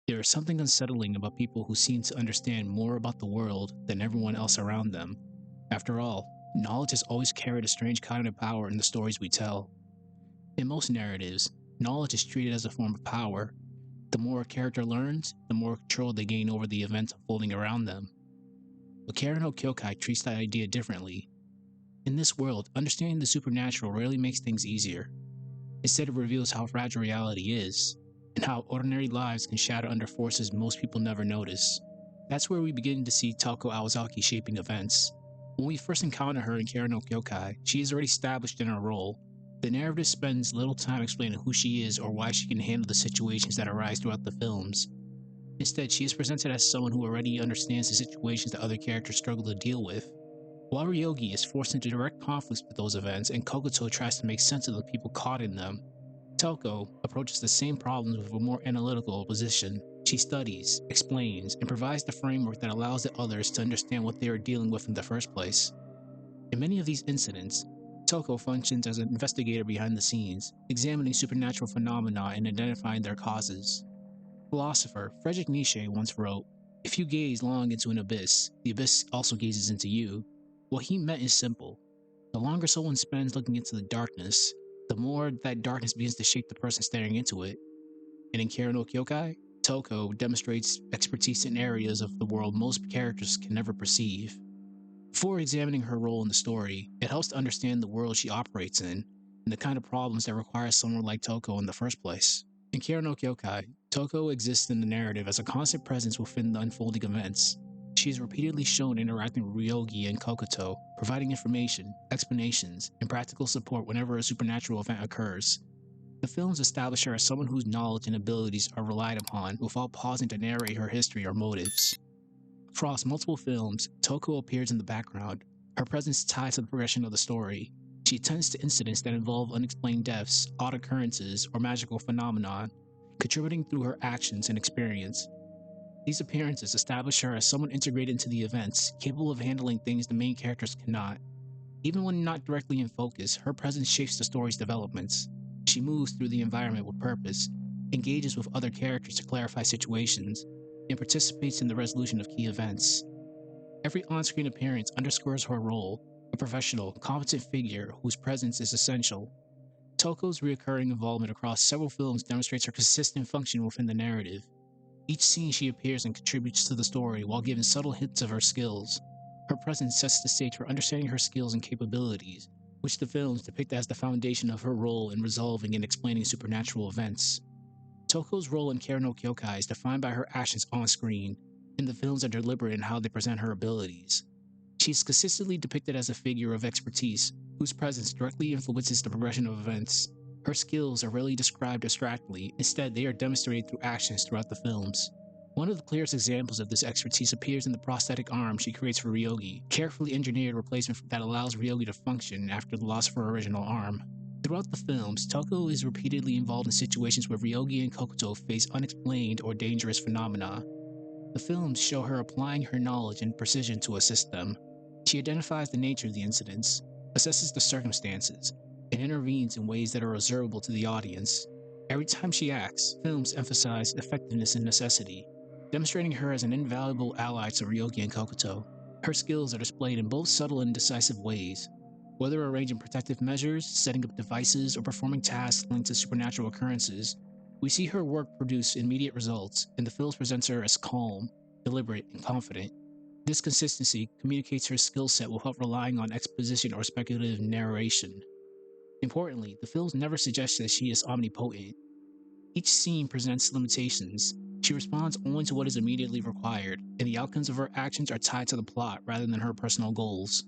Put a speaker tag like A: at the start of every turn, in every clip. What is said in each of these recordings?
A: There is something unsettling about people who seem to understand more about the world than everyone else around them. After all, knowledge has always carried a strange kind of power in the stories we tell. In most narratives, knowledge is treated as a form of power. The more a character learns, the more control they gain over the events unfolding around them. But Karen no Kyoukai treats that idea differently. In this world, understanding the supernatural rarely makes things easier. Instead, it reveals how fragile reality is, and how ordinary lives can shatter under forces most people never notice. That's where we begin to see Toko Aozaki shaping events. When we first encounter her in Karen no Kyoukai, she is already established in her role. The narrative spends little time explaining who she is or why she can handle the situations that arise throughout the films. Instead, she is presented as someone who already understands the situations that other characters struggle to deal with. While Ryogi is forced into direct conflicts with those events and Kokoto tries to make sense of the people caught in them, Toko approaches the same problems with a more analytical position. She studies, explains, and provides the framework that allows the others to understand what they are dealing with in the first place. In many of these incidents, Toko functions as an investigator behind the scenes, examining supernatural phenomena and identifying their causes. Philosopher Friedrich Nietzsche once wrote, "If you gaze long into an abyss, the abyss also gazes into you." What he meant is simple. The longer someone spends looking into the darkness, the more that darkness begins to shape the person staring into it. And in Karen no Kyokai, Toko demonstrates expertise in areas of the world most characters can never perceive. Before examining her role in the story, it helps to understand the world she operates in and the kind of problems that require someone like Toko in the first place. In Karen no Kyokai, Toko exists in the narrative as a constant presence within the unfolding events. She is repeatedly shown interacting with Ryogi and Kokoto, providing information, explanations, and practical support whenever a supernatural event occurs. The films establish her as someone whose knowledge and abilities are relied upon without pausing to narrate her history or motives. Across multiple films, Toko appears in the background, her presence tied to the progression of the story. She attends to incidents that involve unexplained deaths, odd occurrences, or magical phenomena, contributing through her actions and experience. These appearances establish her as someone integrated into the events, capable of handling things the main characters cannot. Even when not directly in focus, her presence shapes the story's developments. She moves through the environment with purpose, engages with other characters to clarify situations, and participates in the resolution of key events. Every on screen appearance underscores her role, a professional, competent figure whose presence is essential. Toko's recurring involvement across several films demonstrates her consistent function within the narrative. Each scene she appears in contributes to the story while giving subtle hints of her skills. Her presence sets the stage for understanding her skills and capabilities, which the films depict as the foundation of her role in resolving and explaining supernatural events. Toko's role in Karen no Kyokai is defined by her actions on screen, and the films are deliberate in how they present her abilities. She is consistently depicted as a figure of expertise, whose presence directly influences the progression of events. Her skills are rarely described abstractly, instead, they are demonstrated through actions throughout the films. One of the clearest examples of this expertise appears in the prosthetic arm she creates for Ryogi, carefully engineered replacement that allows Ryogi to function after the loss of her original arm. Throughout the films, Toko is repeatedly involved in situations where Ryogi and Kokoto face unexplained or dangerous phenomena. The films show her applying her knowledge and precision to assist them. She identifies the nature of the incidents, assesses the circumstances, and intervenes in ways that are observable to the audience. Every time she acts, films emphasize effectiveness and necessity, demonstrating her as an invaluable ally to Ryogi and Kokoto. Her skills are displayed in both subtle and decisive ways. Whether arranging protective measures, setting up devices, or performing tasks linked to supernatural occurrences, we see her work produce immediate results, and the films presents her as calm, deliberate, and confident. This consistency communicates her skill set without relying on exposition or speculative narration. Importantly, the films never suggest that she is omnipotent. Each scene presents limitations. She responds only to what is immediately required, and the outcomes of her actions are tied to the plot rather than her personal goals.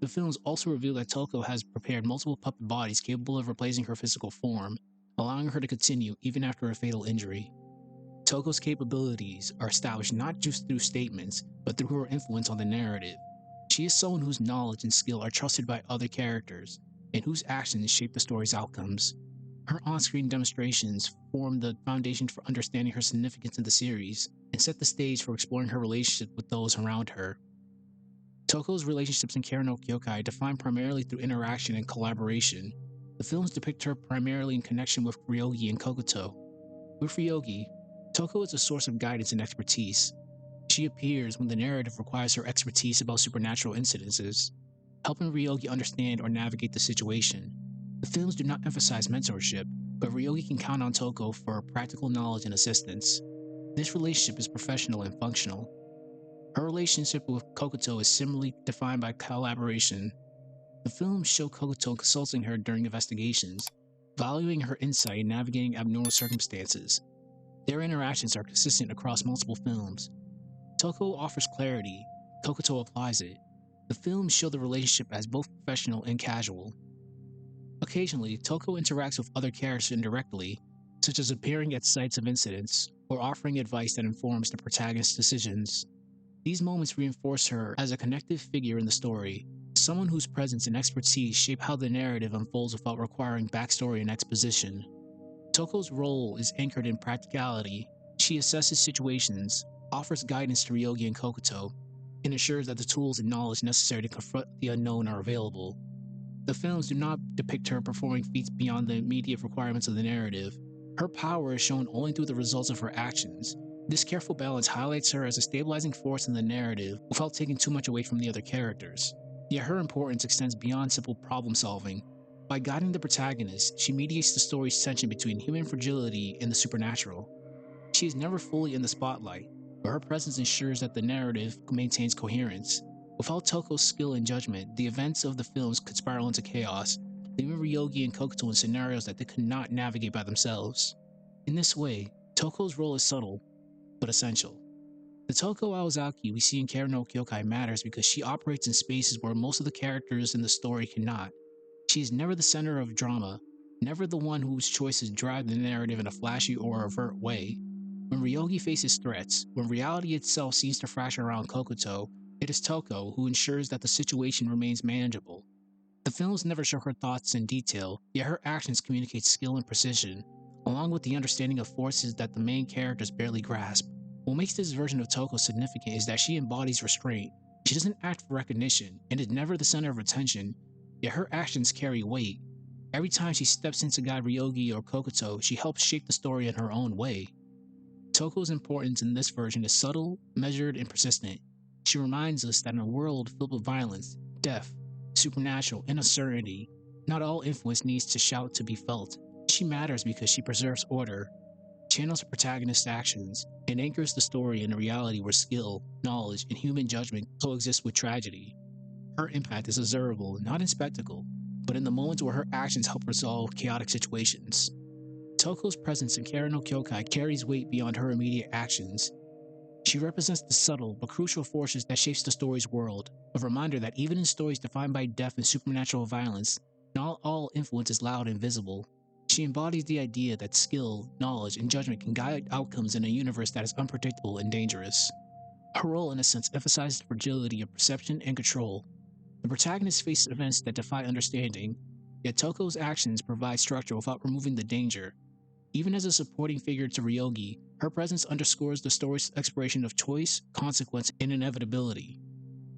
A: The films also reveal that Toko has prepared multiple puppet bodies capable of replacing her physical form, allowing her to continue even after a fatal injury. Toko's capabilities are established not just through statements, but through her influence on the narrative. She is someone whose knowledge and skill are trusted by other characters, and whose actions shape the story's outcomes. Her on screen demonstrations form the foundation for understanding her significance in the series, and set the stage for exploring her relationship with those around her. Toko's relationships in Karen no Kyokai are defined primarily through interaction and collaboration. The films depict her primarily in connection with Ryogi and Kokoto. With Ryogi, Toko is a source of guidance and expertise. She appears when the narrative requires her expertise about supernatural incidences, helping Ryogi understand or navigate the situation. The films do not emphasize mentorship, but Ryogi can count on Toko for practical knowledge and assistance. This relationship is professional and functional. Her relationship with Kokoto is similarly defined by collaboration. The films show Kokoto consulting her during investigations, valuing her insight in navigating abnormal circumstances. Their interactions are consistent across multiple films. Toko offers clarity, Kokoto applies it. The films show the relationship as both professional and casual. Occasionally, Toko interacts with other characters indirectly, such as appearing at sites of incidents or offering advice that informs the protagonist's decisions. These moments reinforce her as a connective figure in the story, someone whose presence and expertise shape how the narrative unfolds without requiring backstory and exposition. Toko's role is anchored in practicality. She assesses situations, offers guidance to Ryogi and Kokoto, and ensures that the tools and knowledge necessary to confront the unknown are available. The films do not depict her performing feats beyond the immediate requirements of the narrative. Her power is shown only through the results of her actions. This careful balance highlights her as a stabilizing force in the narrative without taking too much away from the other characters. Yet her importance extends beyond simple problem solving. By guiding the protagonist, she mediates the story's tension between human fragility and the supernatural. She is never fully in the spotlight, but her presence ensures that the narrative maintains coherence. Without Toko's skill and judgment, the events of the films could spiral into chaos, leaving Ryogi and Kokoto in scenarios that they could not navigate by themselves. In this way, Toko's role is subtle, but essential. The Touko Aozaki we see in Karen no Kyoukai matters because she operates in spaces where most of the characters in the story cannot. She is never the center of drama, never the one whose choices drive the narrative in a flashy or overt way. When Ryogi faces threats, when reality itself seems to fracture around Kokoto, it is Toko who ensures that the situation remains manageable. The films never show her thoughts in detail, yet her actions communicate skill and precision, along with the understanding of forces that the main characters barely grasp. What makes this version of Toko significant is that she embodies restraint. She doesn't act for recognition and is never the center of attention, yet her actions carry weight. Every time she steps in to guide Ryogi or Kokoto, she helps shape the story in her own way. Toko's importance in this version is subtle, measured, and persistent. She reminds us that in a world filled with violence, death, supernatural, and uncertainty, not all influence needs to shout to be felt. She matters because she preserves order, channels the protagonist's actions, and anchors the story in a reality where skill, knowledge, and human judgment coexist with tragedy. Her impact is observable not in spectacle, but in the moments where her actions help resolve chaotic situations. Toko's presence in Karen no Kyoukai carries weight beyond her immediate actions. She represents the subtle but crucial forces that shapes the story's world, a reminder that even in stories defined by death and supernatural violence, not all influence is loud and visible. She embodies the idea that skill, knowledge, and judgment can guide outcomes in a universe that is unpredictable and dangerous. Her role, in a sense, emphasizes the fragility of perception and control. The protagonist faces events that defy understanding, yet Toko's actions provide structure without removing the danger. Even as a supporting figure to Ryogi, her presence underscores the story's exploration of choice, consequence, and inevitability.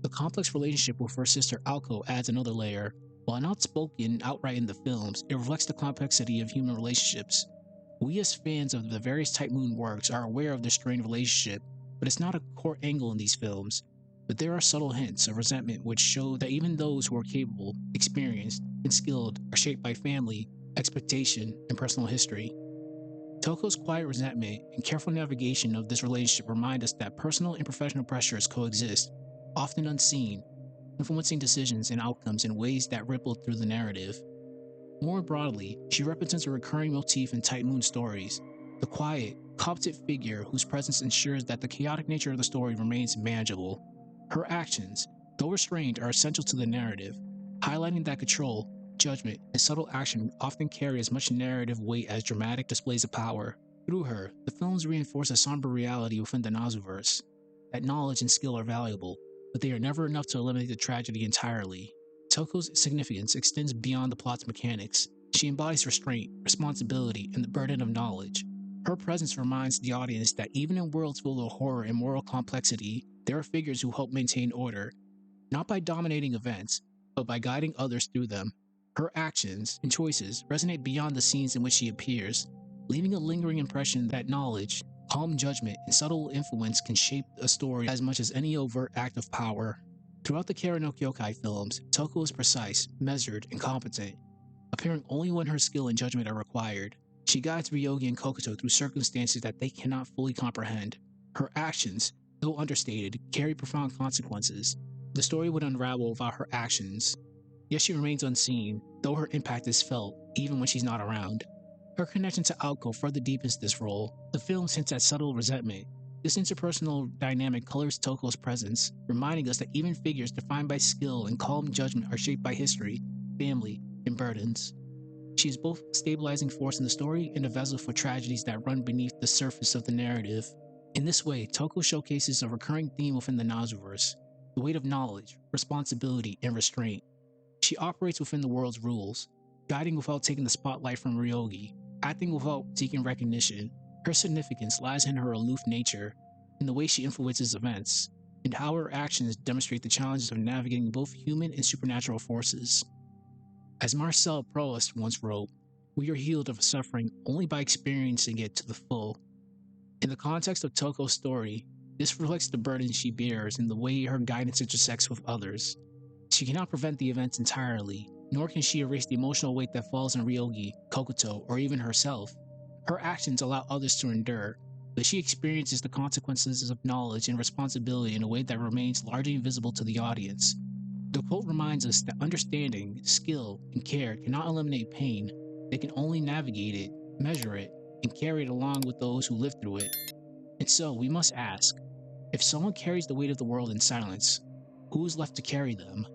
A: The complex relationship with her sister Alko adds another layer. While not spoken outright in the films, it reflects the complexity of human relationships. We as fans of the various Type Moon works are aware of the strained relationship, but it's not a core angle in these films. But there are subtle hints of resentment which show that even those who are capable, experienced, and skilled are shaped by family, expectation, and personal history. Toko's quiet resentment and careful navigation of this relationship remind us that personal and professional pressures coexist, often unseen, influencing decisions and outcomes in ways that ripple through the narrative. More broadly, she represents a recurring motif in Type Moon stories, the quiet, competent figure whose presence ensures that the chaotic nature of the story remains manageable. Her actions, though restrained, are essential to the narrative, highlighting that control, judgment, and subtle action often carry as much narrative weight as dramatic displays of power. Through her, the films reinforce a somber reality within the Nasuverse, that knowledge and skill are valuable, but they are never enough to eliminate the tragedy entirely. Toko's significance extends beyond the plot's mechanics. She embodies restraint, responsibility, and the burden of knowledge. Her presence reminds the audience that even in worlds full of horror and moral complexity, there are figures who help maintain order, not by dominating events, but by guiding others through them. Her actions and choices resonate beyond the scenes in which she appears, leaving a lingering impression that knowledge, Calm judgment and subtle influence can shape a story as much as any overt act of power. Throughout the Kara no Kyoukai films, Toko is precise, measured, and competent, appearing only when her skill and judgment are required. She guides Ryogi and Kokuto through circumstances that they cannot fully comprehend. Her actions, though understated, carry profound consequences. The story would unravel without her actions. Yet she remains unseen, though her impact is felt even when she's not around. Her connection to Aoko further deepens this role. The film hints at subtle resentment. This interpersonal dynamic colors Toko's presence, reminding us that even figures defined by skill and calm judgment are shaped by history, family, and burdens. She is both a stabilizing force in the story and a vessel for tragedies that run beneath the surface of the narrative. In this way, Toko showcases a recurring theme within the Nasuverse: the weight of knowledge, responsibility, and restraint. She operates within the world's rules, guiding without taking the spotlight from Ryogi, acting without seeking recognition. Her significance lies in her aloof nature, in the way she influences events, and how her actions demonstrate the challenges of navigating both human and supernatural forces. As Marcel Proust once wrote, "We are healed of suffering only by experiencing it to the full." In the context of Toko's story, this reflects the burden she bears and the way her guidance intersects with others. She cannot prevent the events entirely, nor can she erase the emotional weight that falls on Ryogi, Kokuto, or even herself. Her actions allow others to endure, but she experiences the consequences of knowledge and responsibility in a way that remains largely invisible to the audience. The quote reminds us that understanding, skill, and care cannot eliminate pain. They can only navigate it, measure it, and carry it along with those who live through it. And so we must ask, if someone carries the weight of the world in silence, who is left to carry them?